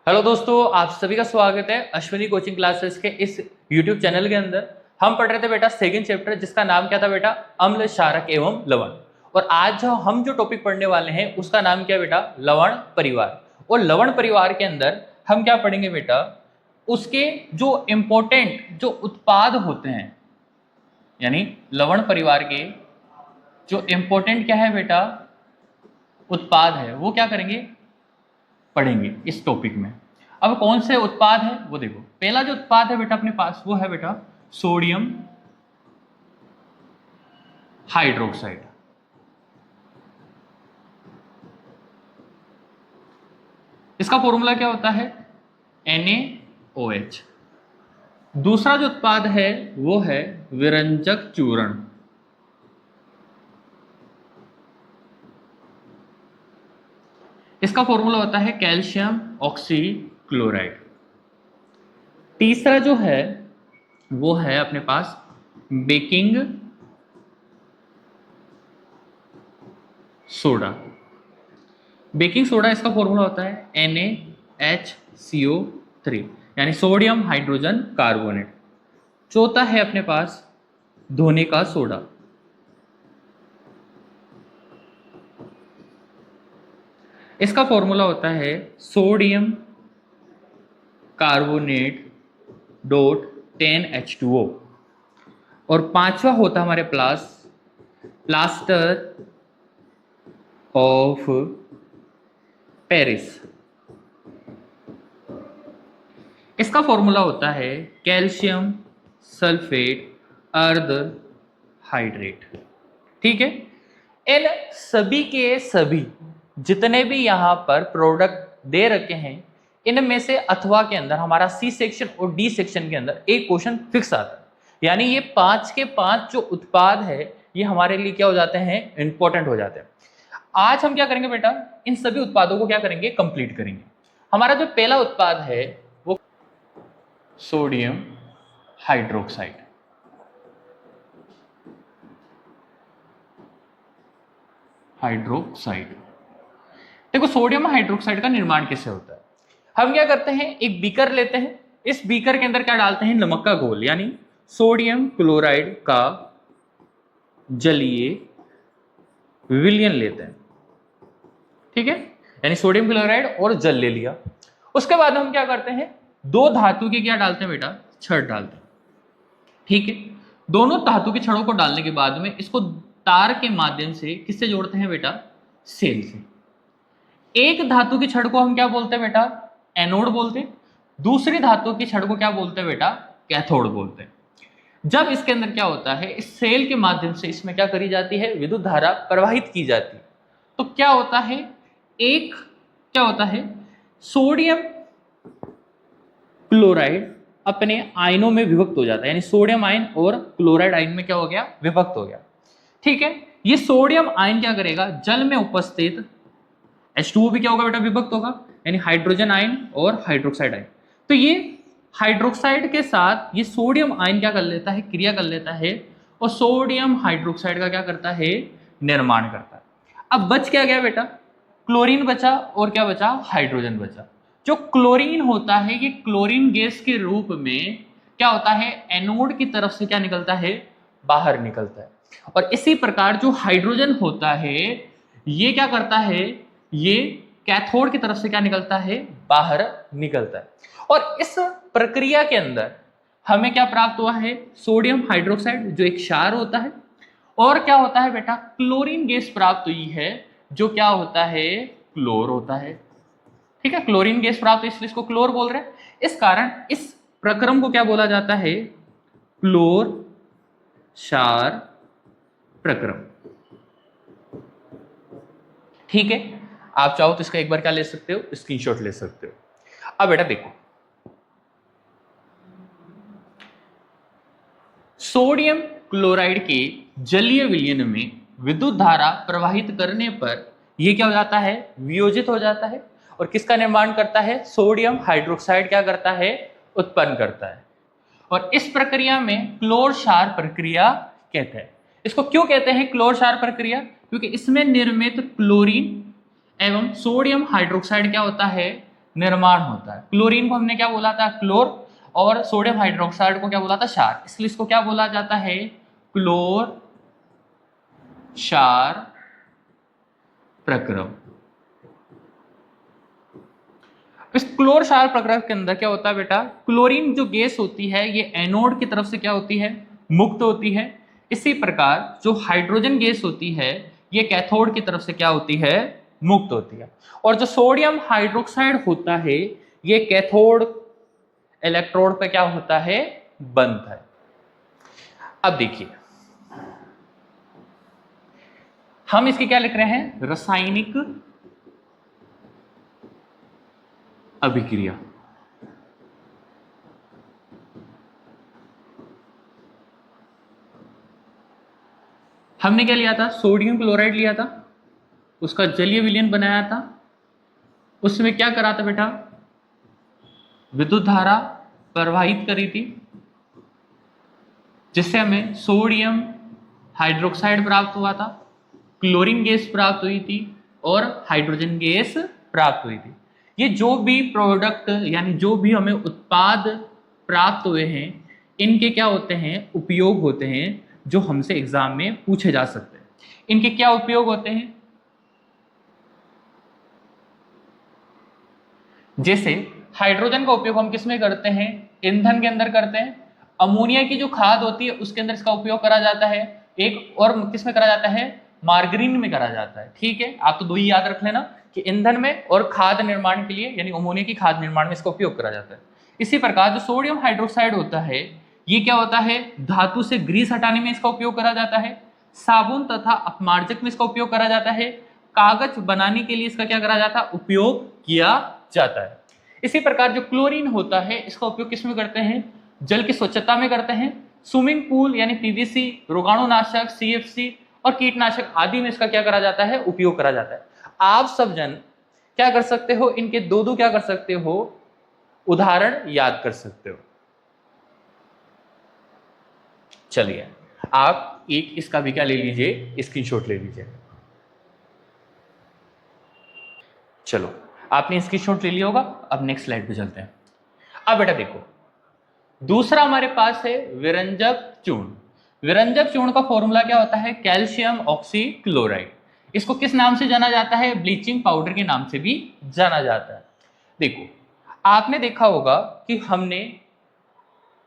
Hello दोस्तों, आप सभी का स्वागत है अश्विनी कोचिंग क्लासेस के इस यूट्यूब चैनल के अंदर। हम पढ़ रहे थे बेटा सेकंड चैप्टर, जिसका नाम क्या था बेटा? अम्ल, क्षारक एवं लवण। और आज हम जो टॉपिक पढ़ने वाले हैं उसका नाम क्या बेटा? लवण परिवार। और लवण परिवार के अंदर हम क्या पढ़ेंगे बेटा? उसके जो इम्पोर्टेंट जो उत्पाद होते हैं, यानी लवण परिवार के जो इम्पोर्टेंट क्या है बेटा उत्पाद है, वो क्या करेंगे? पढ़ेंगे इस टॉपिक में। अब कौन से उत्पाद है वो देखो। पहला जो उत्पाद है बेटा अपने पास वो है बेटा सोडियम हाइड्रोक्साइड। इसका फॉर्मूला क्या होता है? NaOH। दूसरा जो उत्पाद है वो है विरंजक चूर्ण। इसका फॉर्मूला होता है कैल्शियम ऑक्सीक्लोराइड। तीसरा जो है वो है अपने पास बेकिंग सोडा। बेकिंग सोडा इसका फॉर्मूला होता है NaHCO3, यानी सोडियम हाइड्रोजन कार्बोनेट। चौथा है अपने पास धोने का सोडा। इसका फॉर्मूला होता है सोडियम कार्बोनेट डॉट 10H2O। और पांचवा होता है हमारे प्लास्टर ऑफ पेरिस। इसका फॉर्मूला होता है कैल्शियम सल्फेट अर्ध हाइड्रेट। ठीक है, इन सभी के सभी जितने भी यहाँ पर प्रोडक्ट दे रखे हैं, इनमें से अथवा के अंदर हमारा सी सेक्शन और डी सेक्शन के अंदर एक क्वेश्चन फिक्स आता है। यानी ये 5 के 5 जो उत्पाद है ये हमारे लिए क्या हो जाते हैं? इंपॉर्टेंट हो जाते हैं। आज हम क्या करेंगे बेटा? इन सभी उत्पादों को क्या करेंगे? कंप्लीट करेंगे। हमारा जो पहला उत्पाद है वो सोडियम हाइड्रोक्साइड। देखो सोडियम हाइड्रोक्साइड का निर्माण कैसे होता है। हम क्या करते हैं, एक बीकर लेते हैं, इस बीकर के अंदर क्या डालते हैं? नमक का घोल, यानी सोडियम क्लोराइड का जलीय विलयन लेते हैं। ठीक है, यानी सोडियम क्लोराइड और जल ले लिया। उसके बाद हम क्या करते हैं? दो धातु के क्या डालते हैं बेटा? छड़ डालते हैं। ठीक है, दोनों धातु के छड़ों को डालने के बाद में इसको तार के माध्यम से किससे जोड़ते हैं बेटा? सेल से। एक धातु की छड़ को हम क्या बोलते हैं बेटा? एनोड बोलते हैं। दूसरी धातु की छड़ को क्या बोलते हैं बेटा? कैथोड बोलते हैं। जब इसके अंदर क्या होता है, इस सेल के माध्यम से इसमें क्या करी जाती है? विद्युत धारा प्रवाहित की जाती है। तो क्या होता है? एक क्या होता है? सोडियम क्लोराइड अपने आयनों में विभक्त हो जाता है, यानी सोडियम आयन और क्लोराइड आयन में क्या हो गया? विभक्त हो गया। ठीक है, ये सोडियम आयन क्या करेगा? जल में उपस्थित H2O भी क्या होगा बेटा? विभक्त होगा, यानी हाइड्रोजन आयन और हाइड्रोक्साइड आयन। तो ये हाइड्रोक्साइड के साथ ये सोडियम आयन क्या कर लेता है? क्रिया कर लेता है और सोडियम हाइड्रोक्साइड का क्या करता है? निर्माण करता है। अब बच क्या गया बेटा? क्लोरीन बचा और क्या बचा? हाइड्रोजन बचा। जो क्लोरीन होता है ये क्लोरीन गैस के रूप में क्या होता है? एनोड की तरफ से क्या निकलता है? बाहर निकलता है। और इसी प्रकार जो हाइड्रोजन होता है ये क्या करता है? ये कैथोड की तरफ से क्या निकलता है? बाहर निकलता है। और इस प्रक्रिया के अंदर हमें क्या प्राप्त हुआ है? सोडियम हाइड्रोक्साइड जो एक क्षार होता है, और क्या होता है बेटा? क्लोरीन गैस प्राप्त हुई है जो क्या होता है? क्लोर होता है। ठीक है, क्लोरीन गैस प्राप्त हुई इसलिए इसको क्लोर बोल रहे हैं। इस कारण इस प्रक्रम को क्या बोला जाता है? क्लोर क्षार प्रक्रम। ठीक है, आप चाहो तो इसका एक बार क्या ले सकते हो? स्क्रीनशॉट ले सकते हो। अब बेटा देखो, सोडियम क्लोराइड के जलीय विलयन में विद्युत धारा प्रवाहित करने पर यह क्या हो जाता है? वियोजित हो जाता है। और किसका निर्माण करता है? सोडियम हाइड्रोक्साइड क्या करता है? उत्पन्न करता है। और इस प्रक्रिया में क्लोर क्षार प्रक्रिया कहते हैं। इसको क्यों कहते हैं क्लोर क्षार प्रक्रिया? क्योंकि इसमें निर्मित क्लोरीन एवं सोडियम हाइड्रोक्साइड क्या होता है? निर्माण होता है। क्लोरीन को हमने क्या बोला था, क्लोर, और सोडियम हाइड्रोक्साइड को क्या बोला था, क्षार, इसलिए इसको क्या बोला जाता है, क्लोर क्षार प्रक्रम। इस क्लोर क्षार प्रक्रम के अंदर क्या होता है बेटा, क्लोरीन जो गैस होती है ये एनोड की तरफ से क्या होती है, मुक्त होती है। इसी प्रकार जो हाइड्रोजन गैस होती है ये कैथोड की तरफ से क्या होती है, मुक्त होती है। और जो सोडियम हाइड्रोक्साइड होता है ये कैथोड इलेक्ट्रोड पे क्या होता है, बंद है। अब देखिए हम इसकी क्या लिख रहे हैं, रासायनिक अभिक्रिया। हमने क्या लिया था, सोडियम क्लोराइड लिया था, उसका जलीय विलयन बनाया था, उसमें क्या करा था बेटा, विद्युत धारा प्रवाहित करी थी, जिससे हमें सोडियम हाइड्रोक्साइड प्राप्त हुआ था, क्लोरीन गैस प्राप्त हुई थी और हाइड्रोजन गैस प्राप्त हुई थी। ये जो भी प्रोडक्ट यानी जो भी हमें उत्पाद प्राप्त हुए हैं इनके क्या होते हैं, उपयोग होते हैं, जो हमसे एग्जाम में पूछे जा सकते हैं। इनके क्या उपयोग होते हैं, जैसे हाइड्रोजन का उपयोग हम किस में करते हैं, ईंधन के अंदर करते हैं। अमोनिया की जो खाद होती है उसके अंदर इसका उपयोग करा जाता है। एक और किस में करा जाता है, मार्गरीन में करा जाता है। ठीक है, आप तो दो ही याद रख लेना कि ईंधन में और खाद निर्माण के लिए यानी अमोनिया की खाद निर्माण में इसका उपयोग करा जाता है। इसी प्रकार जो सोडियम हाइड्रोक्साइड होता है ये क्या होता है, धातु से ग्रीस हटाने में इसका उपयोग करा जाता है, साबुन तथा अपमार्जक में इसका उपयोग करा जाता है, कागज बनाने के लिए इसका क्या करा जाता है, उपयोग किया जाता है। इसी प्रकार जो क्लोरीन होता है इसका उपयोग किस में करते हैं, जल की स्वच्छता में करते हैं, स्विमिंग पूल यानी पीवीसी, रोगाणुनाशक, सीएफसी और कीटनाशक आदि में इसका क्या करा जाता है, उपयोग करा जाता है। आप सब जन क्या कर सकते हो, इनके दो दो क्या कर सकते हो, उदाहरण याद कर सकते हो। चलिए आप एक इसका भी क्या ले लीजिए, स्क्रीनशॉट ले लीजिए। चलो आपने स्क्रीनशॉट ले लिया होगा, अब नेक्स्ट स्लाइड पे चलते हैं। अब बेटा देखो दूसरा हमारे पास है विरंजक चूर्ण। विरंजक चूर्ण का फॉर्मूला क्या होता है, कैल्शियम ऑक्सीक्लोराइड। इसको किस नाम से जाना जाता है, ब्लीचिंग पाउडर के नाम से भी जाना जाता है। देखो आपने देखा होगा कि हमने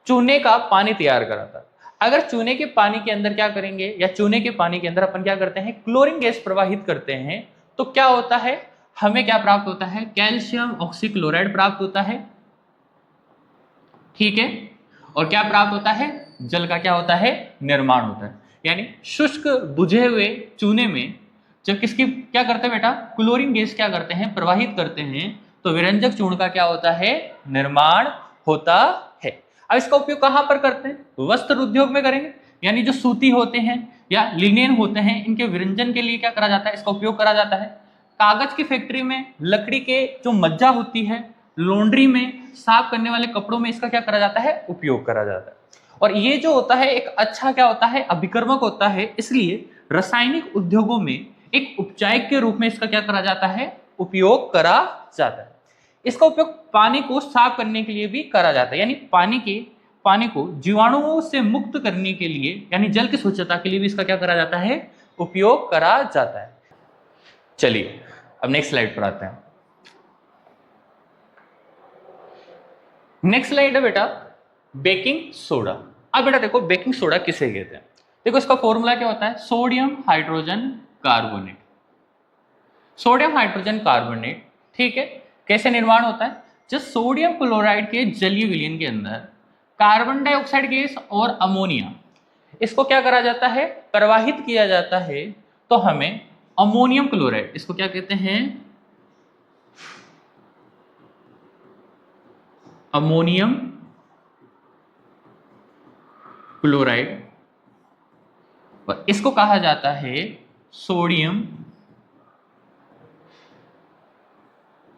चूने का पानी तैयार करा था। अगर चूने के पानी के अंदर क्या करेंगे, या चूने के पानी के अंदर अपन क्या करते हैं, क्लोरीन गैस प्रवाहित करते हैं, तो क्या होता है, हमें क्या प्राप्त होता है, कैल्शियम ऑक्सीक्लोराइड प्राप्त होता है। ठीक है, और क्या प्राप्त होता है, जल का क्या होता है, निर्माण होता है। यानी शुष्क बुझे हुए चूने में जब किसकी क्या करते हैं बेटा, क्लोरीन गैस क्या करते हैं, प्रवाहित करते हैं, तो विरंजक चूर्ण का क्या होता है, निर्माण होता है। अब इसका उपयोग कहां पर करते हैं, वस्त्र उद्योग में करेंगे। यानी जो सूती होते हैं या लिनेन होते हैं इनके विरंजन के लिए क्या करा जाता है, इसका उपयोग करा जाता है। कागज की फैक्ट्री में लकड़ी के जो मज्जा होती है, लॉन्ड्री में साफ करने वाले कपड़ों में इसका क्या करा जाता है, उपयोग करा जाता है। और ये जो होता है एक अच्छा क्या होता है, अभिकर्मक होता है, इसलिए रासायनिक उद्योगों में एक उपचायक के रूप में इसका क्या करा जाता है, उपयोग करा जाता है। इसका उपयोग पानी को साफ करने के लिए भी करा जाता है। यानी पानी को जीवाणुओं से मुक्त करने के लिए यानी जल की स्वच्छता के लिए भी इसका क्या करा जाता है, उपयोग करा जाता है। चलिए अब नेक्स्ट स्लाइड पर आते हैं। नेक्स्ट स्लाइड है बेटा बेकिंग सोडा। अब बेटा देखो बेकिंग सोडा किसे कहते हैं, देखो इसका फॉर्मूला क्या होता है, sodium hydrogen carbonate. Sodium hydrogen carbonate, ठीक है, कैसे निर्माण होता है, जब सोडियम क्लोराइड के जलीय विलयन के अंदर कार्बन डाइऑक्साइड गैस और अमोनिया इसको क्या करा जाता है, प्रवाहित किया जाता है, तो हमें अमोनियम क्लोराइड, इसको क्या कहते हैं, अमोनियम क्लोराइड, और इसको कहा जाता है sodium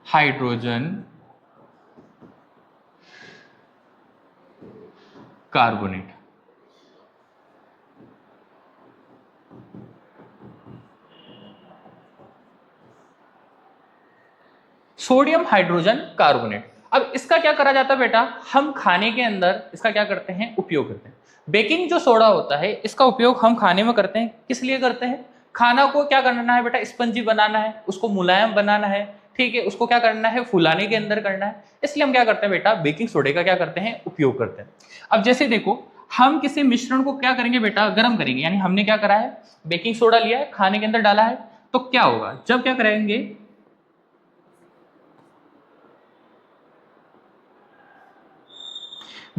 hydrogen carbonate. Sodium hydrogen carbonate. अब इसका क्या करा जाता है बेटा, हम खाने के अंदर इसका क्या करते हैं, उपयोग करते हैं। बेकिंग जो सोडा होता है इसका उपयोग हम खाने में करते हैं, किस लिए करते हैं, खाना को क्या करना है बेटा, स्पंजी बनाना है, उसको मुलायम बनाना है, ठीक है, उसको क्या करना है, फुलाने के अंदर करना है, इसलिए हम क्या करते हैं बेटा, बेकिंग सोडे का क्या करते हैं, उपयोग करते हैं। अब जैसे देखो, हम किसी मिश्रण को क्या करेंगे बेटा, गर्म करेंगे, यानी हमने क्या करा है, बेकिंग सोडा लिया है, खाने के अंदर डाला है, तो क्या होगा, जब क्या करेंगे,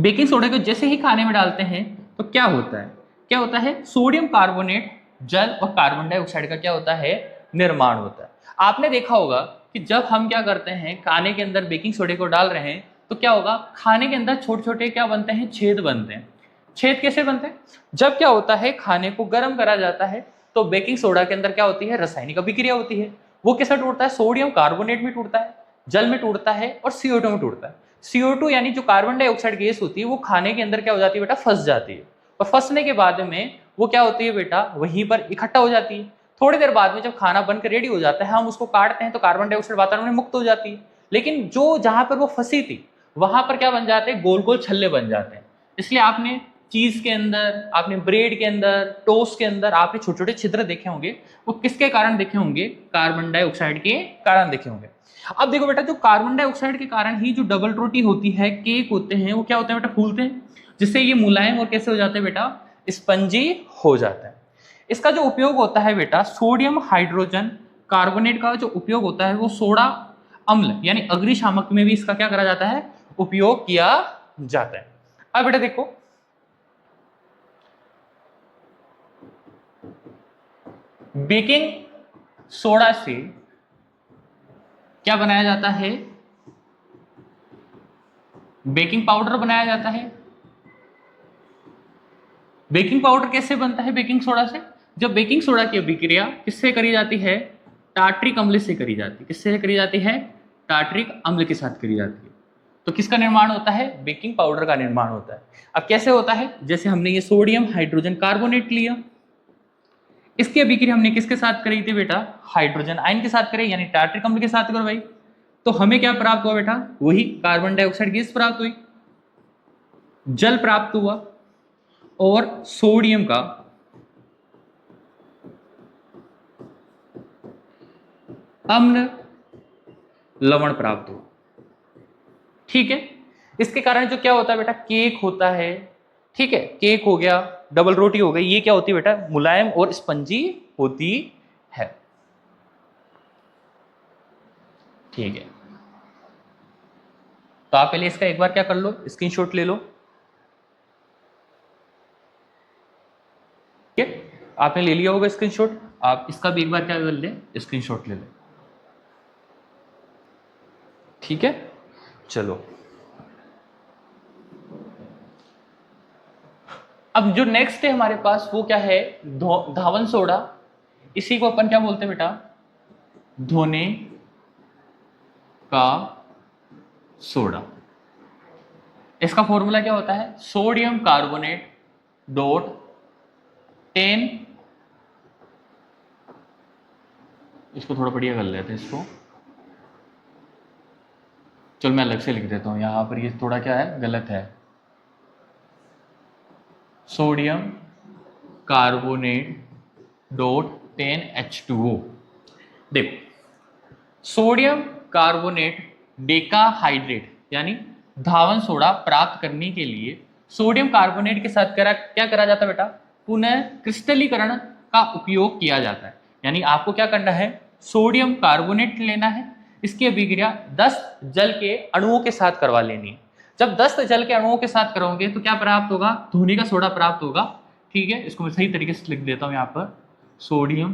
बेकिंग सोडा को जैसे ही खाने में डालते हैं तो क्या होता है, क्या होता है, सोडियम कार्बोनेट, जल और कार्बन डाइऑक्साइड का क्या होता है, निर्माण होता है। आपने देखा होगा कि जब हम क्या करते हैं, खाने के अंदर बेकिंग सोडे को डाल रहे हैं तो क्या होगा, खाने के अंदर छोटे छोटे क्या बनते हैं, छेद बनते हैं। छेद कैसे बनते हैं, जब क्या होता है, खाने को गर्म करा जाता है तो बेकिंग सोडा के अंदर क्या होती है, रासायनिक अभिक्रिया होती है। वो कैसे टूटता है, सोडियम कार्बोनेट में टूटता है, जल में टूटता है और CO2 में टूटता है। CO2 यानी जो कार्बन डाइऑक्साइड गैस होती है वो खाने के अंदर क्या हो जाती है बेटा, फंस जाती है, और फंसने के बाद में वो क्या होती है बेटा, वहीं पर इकट्ठा हो जाती है। थोड़ी देर बाद में जब खाना बनकर रेडी हो जाता है, हम उसको काटते हैं तो कार्बन डाइऑक्साइड वातावरण में मुक्त हो जाती है, लेकिन जो जहां पर वो फंसी थी वहां पर क्या बन जाते हैं, गोल गोल छल्ले बन जाते हैं। इसलिए आपने चीज के अंदर, आपने ब्रेड के अंदर, टोस्ट के अंदर आपने छोटे छोटे छिद्र देखे होंगे, वो किसके कारण देखे होंगे, कार्बन डाइऑक्साइड के कारण देखे होंगे। अब देखो बेटा, जो कार्बन डाइऑक्साइड के कारण ही जो डबल रोटी होती है, केक होते हैं, वो क्या होते हैं बेटा, फूलते हैं, जिससे ये मुलायम और कैसे हो जाते हैं बेटा, स्पंजी हो जाता है। इसका जो उपयोग होता है बेटा, सोडियम हाइड्रोजन कार्बोनेट का जो उपयोग होता है वो सोडा अम्ल यानी अग्निशामक में भी इसका क्या करा जाता है, उपयोग किया जाता है। अब बेटा देखो, बेकिंग सोडा से क्या बनाया जाता है, बेकिंग पाउडर बनाया जाता है। बेकिंग पाउडर कैसे बनता है, बेकिंग सोडा से, जब बेकिंग सोडा की अभिक्रिया किससे करी जाती है, टार्ट्रिक अम्ल से करी जाती है, किससे करी जाती है, टार्ट्रिक अम्ल के साथ करी जाती है, तो किसका निर्माण होता है, बेकिंग पाउडर का निर्माण होता है। अब कैसे होता है, जैसे हमने ये सोडियम हाइड्रोजन कार्बोनेट लिया, इसकी अभिक्रिया हमने किसके साथ करी थी बेटा, हाइड्रोजन आयन के साथ करी, यानी टार्ट्रिक अम्ल के साथ करवाई, तो हमें क्या प्राप्त हुआ बेटा, वही कार्बन डाइऑक्साइड गैस प्राप्त हुई, जल प्राप्त हुआ और सोडियम का अम्ल लवण प्राप्त हुआ। ठीक है, इसके कारण जो क्या होता है बेटा, केक होता है, ठीक है, केक हो गया, डबल रोटी हो गई, ये क्या होती है बेटा, मुलायम और स्पंजी होती है। ठीक है, तो आप पहले इसका एक बार क्या कर लो, स्क्रीनशॉट ले लो। ठीक है, आपने ले लिया होगा स्क्रीनशॉट, आप इसका भी एक बार क्या कर ले, स्क्रीनशॉट ले ले। ठीक है, चलो अब जो नेक्स्ट है हमारे पास वो क्या है, धावन सोडा, इसी को अपन क्या बोलते हैं बेटा, धोने का सोडा। इसका फॉर्मूला क्या होता है, सोडियम कार्बोनेट डॉट 10, इसको थोड़ा बढ़िया कर लेते हैं इसको, चल मैं अलग से लिख देता हूं, यहां पर ये थोड़ा क्या है, गलत है, सोडियम कार्बोनेट डॉट 10H2O। देखो, सोडियम कार्बोनेट डेकाहाइड्रेट यानी धावन सोडा प्राप्त करने के लिए सोडियम कार्बोनेट के साथ क्या करा जाता है बेटा, पुनः क्रिस्टलीकरण का उपयोग किया जाता है। यानी आपको क्या करना है, सोडियम कार्बोनेट लेना है, इसकी अभिक्रिया 10 जल के अणुओं के साथ करवा लेनी है। जब 10 जल के अणुओं के साथ करोगे तो क्या प्राप्त होगा, धोनी का सोडा प्राप्त होगा। ठीक है, इसको मैं सही तरीके से लिख देता हूं यहाँ पर, सोडियम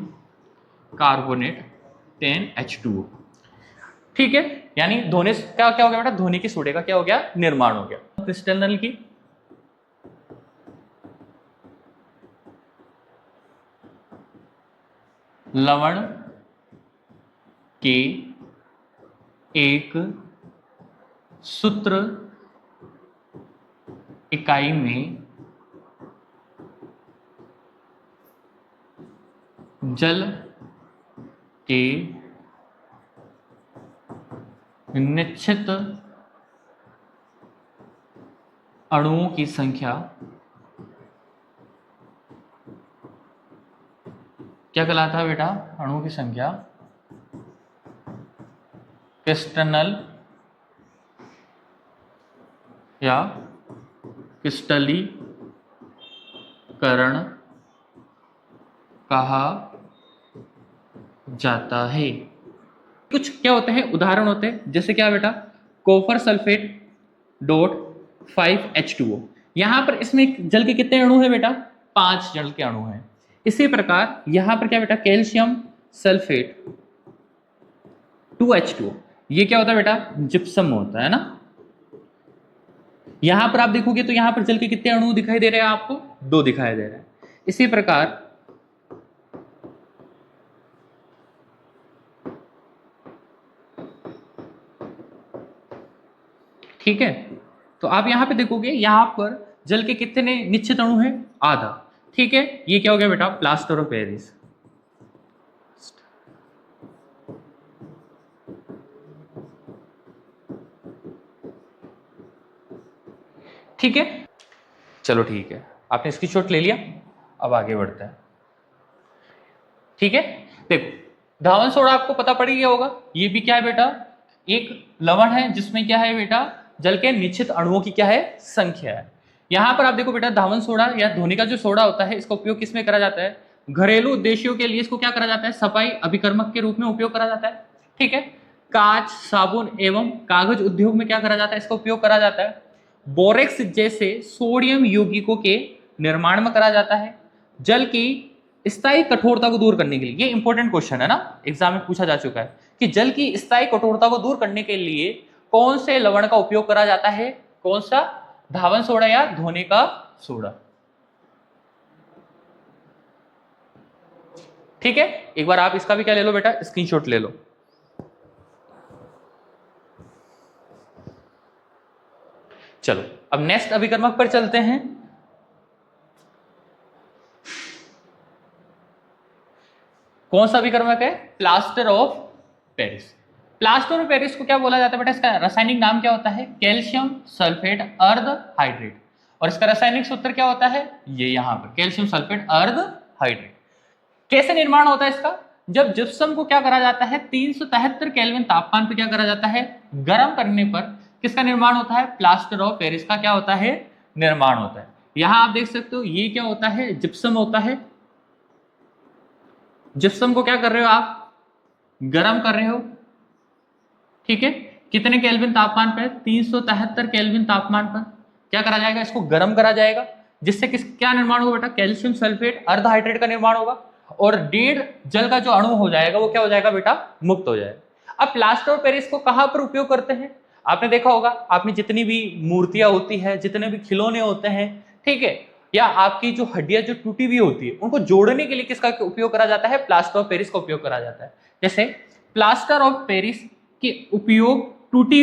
कार्बोनेट 10H2O। ठीक है, यानी धोने क्या क्या हो गया बेटा, धोने की सोडे का क्या हो गया, निर्माण हो गया। क्रिस्टल नल की लवण के एक सूत्र इकाई में जल के निश्चित अणुओं की संख्या क्या कहलाता है बेटा? अणुओं की संख्या क्रिस्टल या क्रिस्टलीकरण कहा जाता है। कुछ क्या होते हैं उदाहरण होते हैं, जैसे क्या बेटा? Copper sulphate dot 5H2O। यहां पर इसमें जल के कितने अणु हैं बेटा? 5 जल के अणु हैं। इसी प्रकार यहां पर क्या बेटा? कैल्शियम सल्फेट 2H2O, ये क्या होता है बेटा? जिप्सम होता है ना। यहां पर आप देखोगे तो यहां पर जल के कितने अणु दिखाई दे रहे हैं आपको? 2 दिखाई दे रहे हैं। इसी प्रकार ठीक है, तो आप यहां पे देखोगे यहां पर जल के कितने निश्चित अणु हैं? आधा। ठीक है, ये क्या हो गया बेटा? Plaster of Paris. ठीक है, चलो ठीक है, आपने स्क्रीनशॉट ले लिया, अब आगे बढ़ते हैं। ठीक है, देखो धावन सोडा आपको पता पड़ गया होगा, ये भी क्या है बेटा? एक लवण है जिसमें क्या है बेटा? जल के निश्चित अणुओं की क्या है? संख्या है। यहां पर आप देखो बेटा, धावन सोडा या धोने का जो सोडा होता है, इसका उपयोग किसमें करा जाता है? घरेलू उद्देश्यों के लिए इसको क्या करा जाता है? सफाई अभिकर्मक के रूप में उपयोग करा जाता है। ठीक है, कांच, साबुन एवं कागज उद्योग में क्या करा जाता है? इसका उपयोग करा जाता है। बोरेक्स जैसे सोडियम यौगिकों के निर्माण में करा जाता है। जल की स्थायी कठोरता को दूर करने के लिए, ये इंपॉर्टेंट क्वेश्चन है ना, एग्जाम में पूछा जा चुका है कि जल की स्थायी कठोरता को दूर करने के लिए कौन से लवण का उपयोग करा जाता है? कौन सा? धावन सोडा या धोने का सोडा। ठीक है, एक बार आप इसका भी क्या ले लो बेटा? स्क्रीनशॉट ले लो। चलो अब नेक्स्ट अभिकर्मक पर चलते हैं। कौन सा अभिकर्मक है? Plaster of Paris. Plaster of Paris को क्या बोला जाता है बेटा? इसका रासायनिक नाम क्या होता है? कैल्शियम सल्फेट अर्ध हाइड्रेट। और इसका रासायनिक सूत्र क्या होता है? ये यहां पर कैल्शियम सल्फेट अर्ध हाइड्रेट। कैसे निर्माण होता है इसका? जब जिप्सम को क्या करा जाता है? 373 केल्विन तापमान पर क्या करा जाता है? गर्म करने पर किसका निर्माण होता है? प्लास्टर ऑफ पेरिस का क्या होता है? निर्माण होता है। यहां आप देख सकते हो, ये क्या होता है? जिप्सम होता है। जिप्सम को क्या कर रहे हो आप? गर्म कर रहे हो। ठीक है, कितने केल्विन तापमान पर? 373 केल्विन तापमान पर क्या करा जाएगा? इसको गर्म करा जाएगा, जिससे किस क्या निर्माण होगा बेटा? कैल्शियम सल्फेट अर्ध हाइड्रेट का निर्माण होगा, और 1.5 जल का जो अणु हो जाएगा वो क्या हो जाएगा बेटा? मुक्त हो जाएगा। अब प्लास्टर ऑफ पेरिस को कहां पर उपयोग करते हैं? आपने देखा होगा, आपने जितनी भी मूर्तियां होती है, जितने भी खिलौने होते हैं, ठीक है, या आपकी जो हड्डियां जो टूटी हुई होती है, उनको जोड़ने के लिए किसका उपयोग करा जाता है? प्लास्टर ऑफ पेरिस का उपयोग करा जाता है। जैसे प्लास्टर ऑफ पेरिस के उपयोग टूटी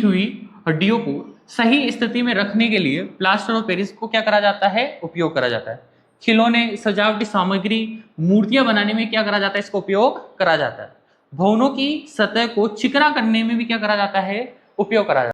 हुई हड्डियों को सही स्थिति में रखने के लिए प्लास्टर ऑफ पेरिस को क्या करा जाता है? उपयोग करा जाता है। खिलौने, सजावटी सामग्री, मूर्तियां बनाने में क्या करा जाता है? इसका उपयोग करा जाता है। भवनों की सतह को चिकना करने में भी क्या करा जाता है? उपयोग करा जाता है।